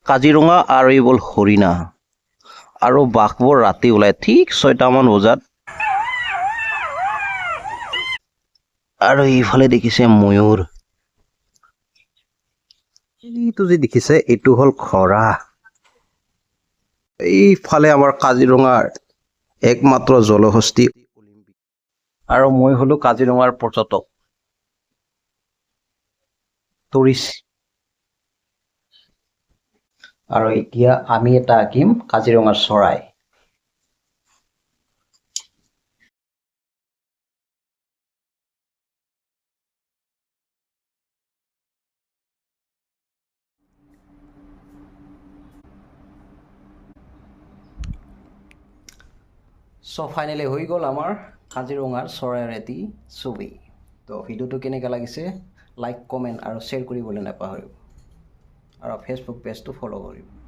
কাজিৰঙা আৰু এইবোৰ হৰিণা আৰু বাঘবোৰ ৰাতি ওলাই ঠিক 6টামান বজাত। আৰু এইফালে দেখিছে ময়ূৰ। এইটো যে দেখিছে এইটো হ'ল ঘোঁৰা। এইফালে আমাৰ কাজিৰঙাৰ একমাত্ৰ জলহস্তী আৰু মই হলো কাজিৰঙাৰ পৰ্যটক টুৰিষ্ট। আৰু এতিয়া আমি এটা আঁকিম কাজিৰঙাৰ চৰাই। ফাইনেলি হৈ গ'ল আমাৰ কাজিৰঙাৰ চৰাইৰ এটি ছবি। তো ভিডিঅ'টো কেনেকৈ লাগিছে লাইক কমেণ্ট আৰু শ্বেয়াৰ কৰিবলৈ নাপাহৰিব আৰু ফেচবুক পেজটো ফ'ল' কৰিব।